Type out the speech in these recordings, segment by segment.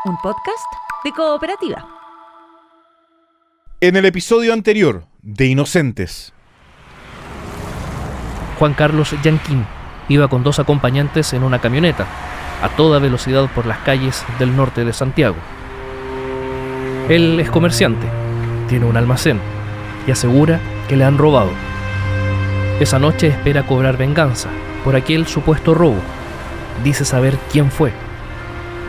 un podcast de Cooperativa. En el episodio anterior de Inocentes. Juan Carlos Yanquín iba con 2 acompañantes en una camioneta, a toda velocidad por las calles del norte de Santiago. Él es comerciante, tiene un almacén y asegura que le han robado. Esa noche espera cobrar venganza por aquel supuesto robo. Dice saber quién fue.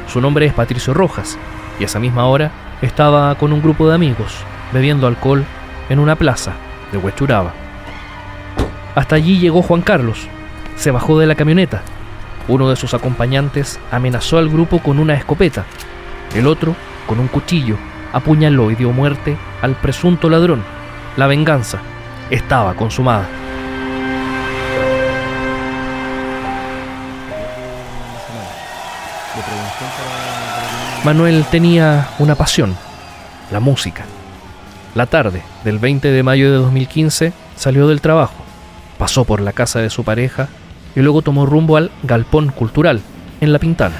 Su nombre es Patricio Rojas y a esa misma hora estaba con un grupo de amigos bebiendo alcohol en una plaza de Huechuraba. Hasta allí llegó Juan Carlos. Se bajó de la camioneta. Uno de sus acompañantes amenazó al grupo con una escopeta. El otro, con un cuchillo, apuñaló y dio muerte al presunto ladrón. La venganza estaba consumada. Manuel tenía una pasión, la música. La tarde del 20 de mayo de 2015 salió del trabajo, pasó por la casa de su pareja y luego tomó rumbo al Galpón Cultural, en La Pintana.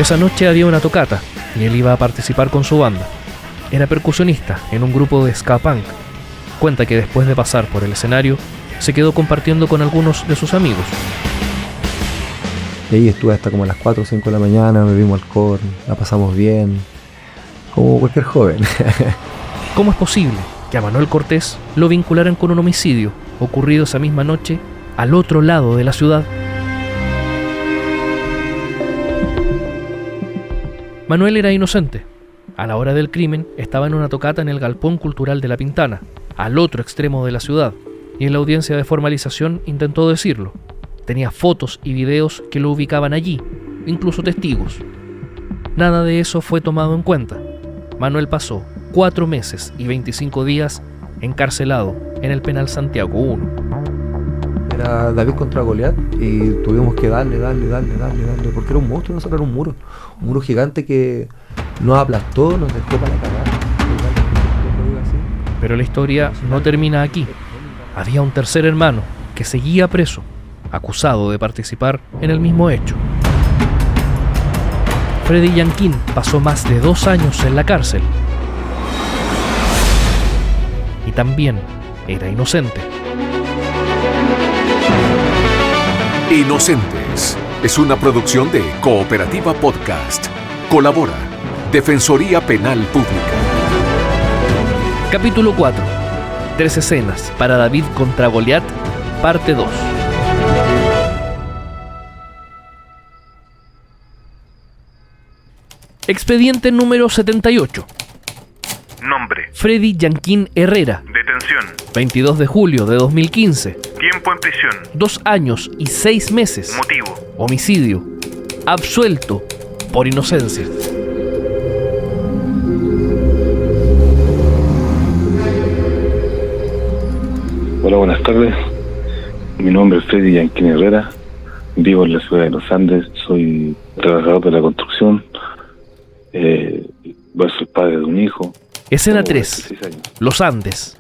Esa noche había una tocata y él iba a participar con su banda. Era percusionista en un grupo de ska punk. Cuenta que después de pasar por el escenario, se quedó compartiendo con algunos de sus amigos. Y ahí estuve hasta como a las 4 o 5 de la mañana, bebimos alcohol, la pasamos bien, como cualquier joven. ¿Cómo es posible que a Manuel Cortés lo vincularan con un homicidio ocurrido esa misma noche al otro lado de la ciudad? Manuel era inocente. A la hora del crimen estaba en una tocata en el Galpón Cultural de La Pintana, al otro extremo de la ciudad, y en la audiencia de formalización intentó decirlo. Tenía fotos y videos que lo ubicaban allí, incluso testigos. Nada de eso fue tomado en cuenta. Manuel pasó 4 meses y 25 días encarcelado en el penal Santiago 1. Era David contra Goliat y tuvimos que darle, porque era un monstruo, no sacar un muro gigante que nos aplastó, nos dejó para cagar. Pero la historia no termina aquí. Había un tercer hermano que seguía preso, acusado de participar en el mismo hecho. Freddy Yanquín pasó más de 2 años en la cárcel. Y también era inocente. Inocentes es una producción de Cooperativa Podcast. Colabora Defensoría Penal Pública. Capítulo 4. 3 escenas para David contra Goliat, parte 2. Expediente número 78. Nombre: Freddy Yanquín Herrera. detención, 22 de julio de 2015. tiempo en prisión, 2 años y 6 meses. motivo, Homicidio. Absuelto por inocencia. Hola, buenas tardes. Mi nombre es Freddy Yanquín Herrera. Vivo en la ciudad de Los Andes. Soy trabajador de la construcción. Soy padre de un hijo. Escena Tengo 3. 26 años. Los Andes.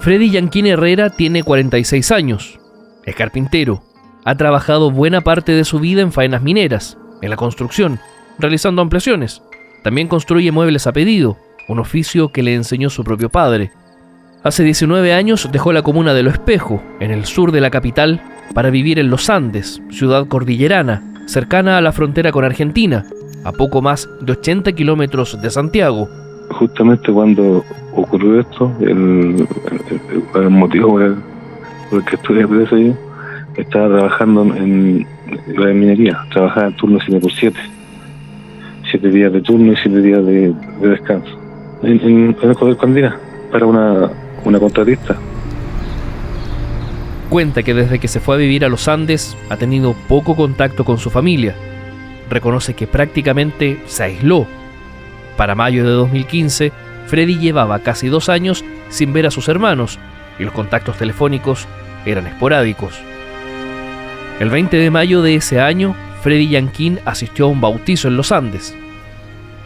Freddy Yanquín Herrera tiene 46 años. Es carpintero. Ha trabajado buena parte de su vida en faenas mineras, en la construcción, realizando ampliaciones. También construye muebles a pedido, un oficio que le enseñó su propio padre. Hace 19 años dejó la comuna de Lo Espejo, en el sur de la capital, para vivir en Los Andes, ciudad cordillerana, cercana a la frontera con Argentina, a poco más de 80 kilómetros de Santiago. Justamente cuando ocurrió esto, el motivo por el que estuve preso yo, estaba trabajando en la minería. Trabajaba en turno 7x7. 7 días de turno y 7 días de descanso. En el Joder Condina, para una contratista. Cuenta que desde que se fue a vivir a Los Andes ha tenido poco contacto con su familia. Reconoce que prácticamente se aisló. Para mayo de 2015, Freddy llevaba casi 2 años sin ver a sus hermanos y los contactos telefónicos eran esporádicos. El 20 de mayo de ese año, Freddy Yanquín asistió a un bautizo en Los Andes.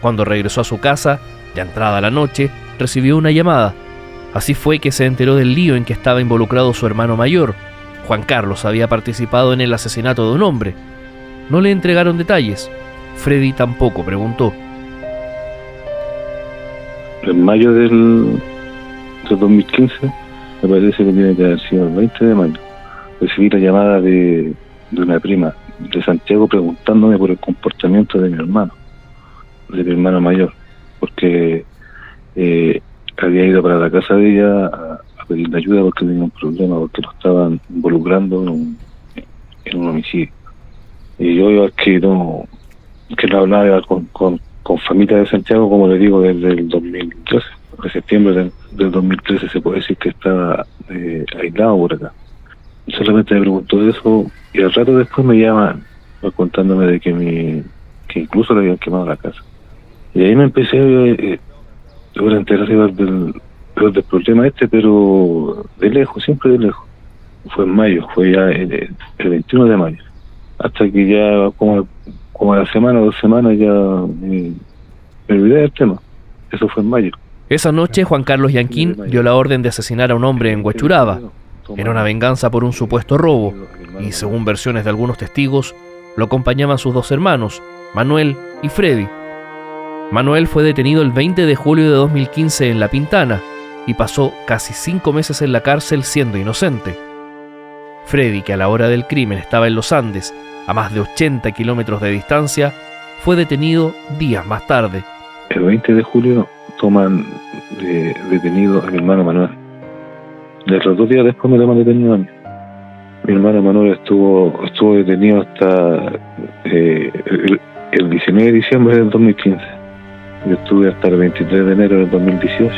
Cuando regresó a su casa, ya entrada la noche, recibió una llamada. Así fue que se enteró del lío en que estaba involucrado su hermano mayor. Juan Carlos había participado en el asesinato de un hombre. no le entregaron detalles. Freddy tampoco preguntó. En mayo del 2015, me parece que tiene que haber sido el 20 de mayo, recibí la llamada de una prima de Santiago preguntándome por el comportamiento de mi hermano mayor, porque había ido para la casa de ella a pedirle ayuda porque tenía un problema, porque lo estaban involucrando en un homicidio. Y yo que no hablaba con familia de Santiago, como le digo, desde el 2013, de septiembre del 2013 se puede decir que estaba aislado por acá. Solamente me preguntó eso y al rato después me llaman contándome de que incluso le habían quemado la casa. Y ahí me empecé a enterar del problema pero de lejos, siempre de lejos. Fue en mayo, fue ya el 21 de mayo. Hasta que ya como a la semana o 2 semanas ya me olvidé del tema. Eso fue en mayo. Esa noche Juan Carlos Yanquín dio la orden de asesinar a un hombre en Huechuraba. Era una venganza por un supuesto robo, y según versiones de algunos testigos, lo acompañaban sus 2 hermanos, Manuel y Freddy. Manuel fue detenido el 20 de julio de 2015 en La Pintana y pasó casi 5 meses en la cárcel siendo inocente. Freddy, que a la hora del crimen estaba en los Andes, a más de 80 kilómetros de distancia, fue detenido días más tarde. El 20 de julio toman detenido a mi hermano Manuel. De los 2 días después me toman detenido a mí. Mi hermano Manuel estuvo detenido hasta el 19 de diciembre del 2015. Yo estuve hasta el 23 de enero del 2018.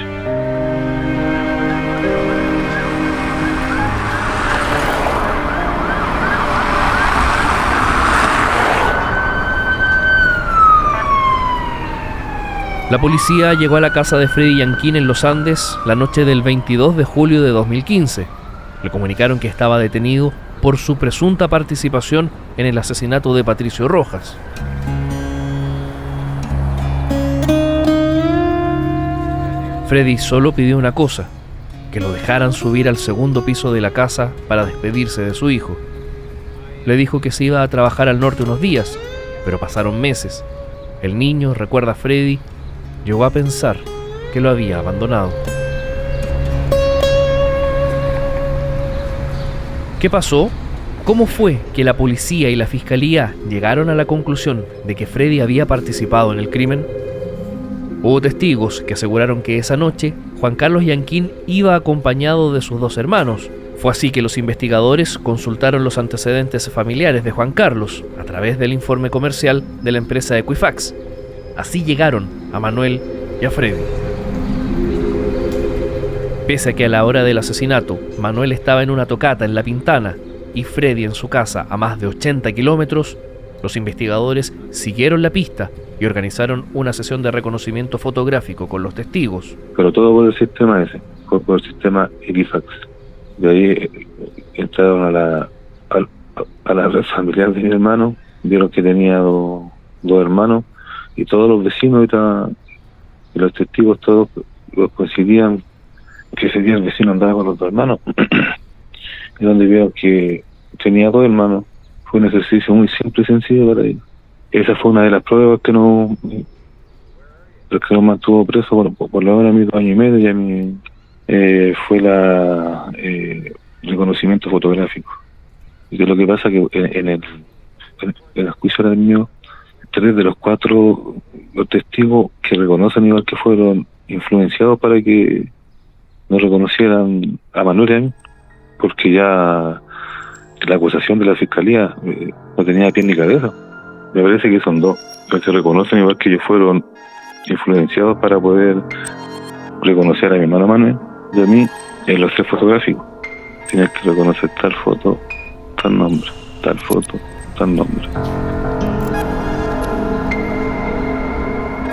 La policía llegó a la casa de Freddy Yanquín en Los Andes la noche del 22 de julio de 2015. Le comunicaron que estaba detenido por su presunta participación en el asesinato de Patricio Rojas. Freddy solo pidió una cosa: que lo dejaran subir al segundo piso de la casa para despedirse de su hijo. Le dijo que se iba a trabajar al norte unos días, pero pasaron meses. El niño, recuerda Freddy, llegó a pensar que lo había abandonado. ¿Qué pasó? ¿Cómo fue que la policía y la fiscalía llegaron a la conclusión de que Freddy había participado en el crimen? Hubo testigos que aseguraron que esa noche Juan Carlos Yanquín iba acompañado de sus 2 hermanos. Fue así que los investigadores consultaron los antecedentes familiares de Juan Carlos a través del informe comercial de la empresa Equifax. Así llegaron a Manuel y a Freddy. Pese a que a la hora del asesinato Manuel estaba en una tocata en La Pintana y Freddy en su casa a más de 80 kilómetros, los investigadores siguieron la pista y organizaron una sesión de reconocimiento fotográfico con los testigos. Pero todo por el sistema ese, por el sistema Equifax. De ahí entraron a la red familiar de mi hermano, vieron que tenía dos hermanos, y todos los vecinos y los testigos todos coincidían que ese día el vecino andaba con los 2 hermanos. Y donde vieron que tenía 2 hermanos, fue un ejercicio muy simple y sencillo para ellos. Esa fue una de las pruebas que nos mantuvo preso por lo menos a mí 2 años y medio, y a mí fue el reconocimiento fotográfico. Y que lo que pasa que en el juicio del mío, 3 de los 4 los testigos que reconocen igual que fueron influenciados para que no reconocieran a Manuel y a mí, porque ya la acusación de la fiscalía no tenía pie ni cabeza. Me parece que son 2 que se reconocen igual que ellos fueron influenciados para poder reconocer a mi hermano Manuel y a mí en los 3 fotográficos. Tienes que reconocer tal foto, tal nombre, tal foto, tal nombre.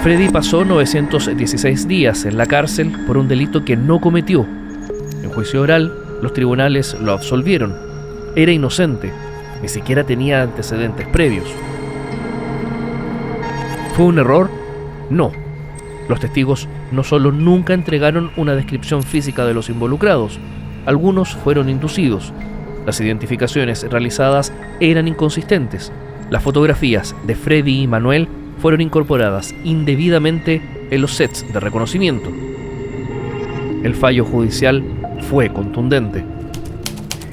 Freddy pasó 916 días en la cárcel por un delito que no cometió. En juicio oral, los tribunales lo absolvieron. Era inocente, ni siquiera tenía antecedentes previos. ¿Fue un error? No. Los testigos no solo nunca entregaron una descripción física de los involucrados, algunos fueron inducidos. Las identificaciones realizadas eran inconsistentes. Las fotografías de Freddy y Manuel fueron incorporadas indebidamente en los sets de reconocimiento. El fallo judicial fue contundente.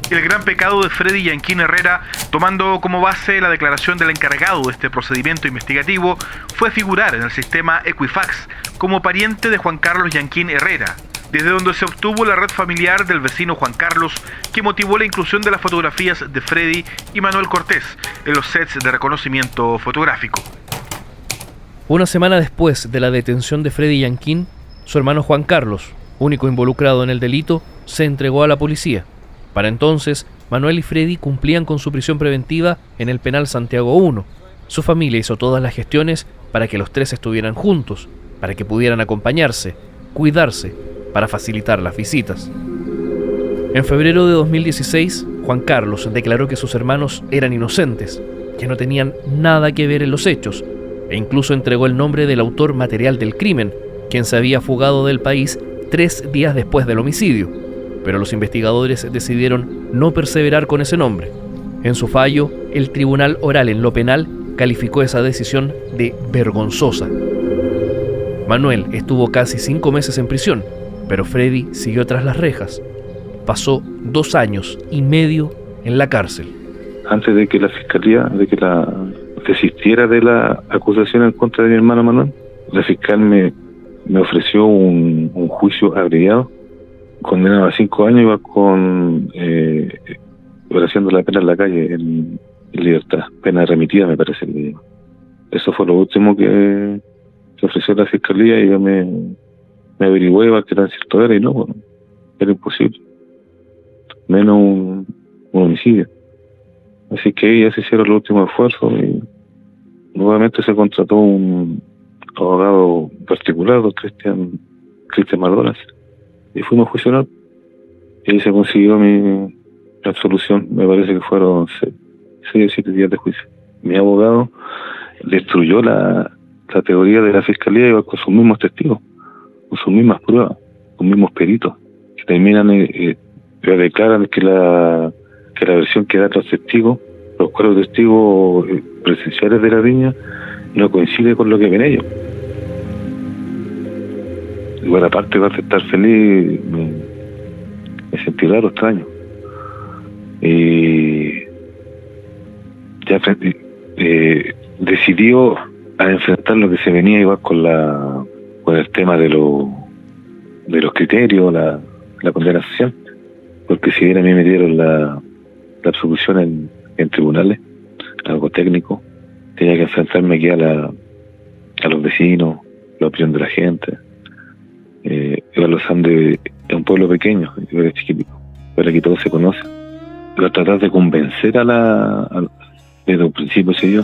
El gran pecado de Freddy Yanquín Herrera, tomando como base la declaración del encargado de este procedimiento investigativo, fue figurar en el sistema Equifax como pariente de Juan Carlos Yanquín Herrera, desde donde se obtuvo la red familiar del vecino Juan Carlos, que motivó la inclusión de las fotografías de Freddy y Manuel Cortés en los sets de reconocimiento fotográfico. Una semana después de la detención de Freddy Yanquín, su hermano Juan Carlos, único involucrado en el delito, se entregó a la policía. Para entonces, Manuel y Freddy cumplían con su prisión preventiva en el penal Santiago I. Su familia hizo todas las gestiones para que los tres estuvieran juntos, para que pudieran acompañarse, cuidarse, para facilitar las visitas. En febrero de 2016, Juan Carlos declaró que sus hermanos eran inocentes, que no tenían nada que ver en los hechos, e incluso entregó el nombre del autor material del crimen, quien se había fugado del país 3 días después del homicidio. Pero los investigadores decidieron no perseverar con ese nombre. En su fallo, el Tribunal Oral en lo Penal calificó esa decisión de vergonzosa. Manuel estuvo casi 5 meses en prisión, pero Freddy siguió tras las rejas. Pasó 2 años y medio en la cárcel. Antes de que la fiscalía, desistiera de la acusación en contra de mi hermano Manuel, la fiscal me ofreció un juicio abreviado, condenado a 5 años, iba con haciendo la pena en la calle, en libertad, pena remitida me parece. Eso fue lo último que ofreció la fiscalía, y yo me averigüé que tan cierto era, y no, bueno, era imposible, menos un homicidio. Así que ya se hicieron los últimos esfuerzos y nuevamente se contrató un abogado particular, don Cristian Mardonas, y fuimos a juicio oral, y ahí se consiguió mi absolución. Me parece que fueron 6 o 7 días de juicio. Mi abogado destruyó la teoría de la fiscalía, igual con sus mismos testigos, con sus mismas pruebas, con mismos peritos, que terminan declaran que la versión que dan los testigos, los 4 testigos presenciales de la riña, no coincide con lo que ven ellos. Igual, aparte de estar feliz, me sentí raro, extraño. Y ya decidió a enfrentar lo que se venía, igual con el tema de los criterios, la condena social, porque si bien a mí me dieron la absolución en tribunales, algo técnico, tenía que enfrentarme aquí a los vecinos, la opinión de la gente. Iba a Los Andes, es un pueblo pequeño, yo era chiquitito, pero aquí todos se conocen. Iba a tratar de convencer desde un principio,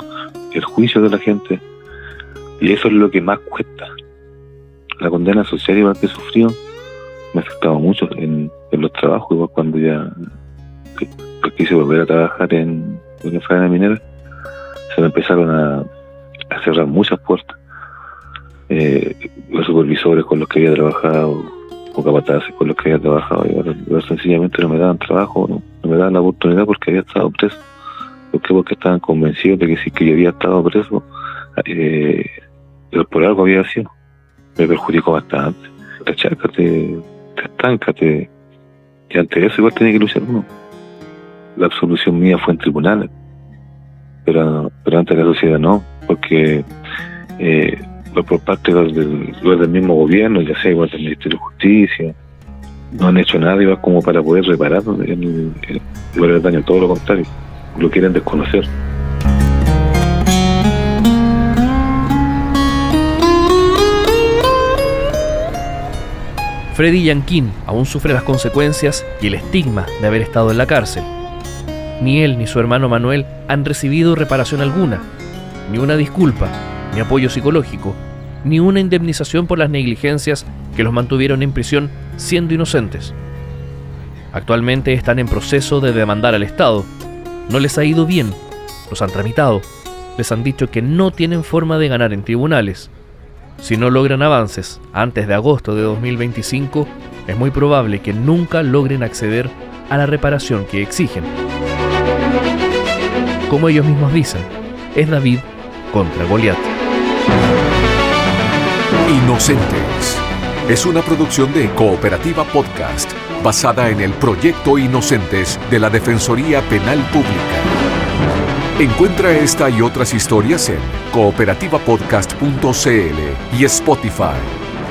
el juicio de la gente, y eso es lo que más cuesta. La condena social, igual que he sufrido, me ha afectado mucho en los trabajos, igual cuando ya quise volver a trabajar en una faena minera, se me empezaron a cerrar muchas puertas. Los supervisores con los que había trabajado, o capataces con los que había trabajado, y ahora sencillamente no me daban trabajo, no me daban la oportunidad porque había estado preso. Porque estaban convencidos de que si que yo había estado preso, pero por algo había sido. Me perjudicó bastante. Te achacas, te estancas, y ante eso igual tenía que luchar uno. La absolución mía fue en tribunales, pero ante la sociedad no, porque por parte del mismo gobierno, ya sea igual del Ministerio de Justicia, no han hecho nada igual como para poder reparar el daño, todo lo contrario, lo quieren desconocer. Freddy Yanquín aún sufre las consecuencias y el estigma de haber estado en la cárcel. Ni él ni su hermano Manuel han recibido reparación alguna, ni una disculpa, ni apoyo psicológico, ni una indemnización por las negligencias que los mantuvieron en prisión siendo inocentes. Actualmente están en proceso de demandar al Estado. No les ha ido bien, los han tramitado, les han dicho que no tienen forma de ganar en tribunales. Si no logran avances antes de agosto de 2025, es muy probable que nunca logren acceder a la reparación que exigen. Como ellos mismos dicen, es David contra Goliat. Inocentes es una producción de Cooperativa Podcast basada en el proyecto Inocentes de la Defensoría Penal Pública. Encuentra esta y otras historias en cooperativapodcast.cl y Spotify.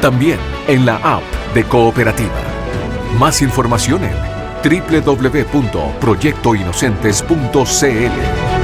También en la app de Cooperativa. Más información en www.proyectoinocentes.cl.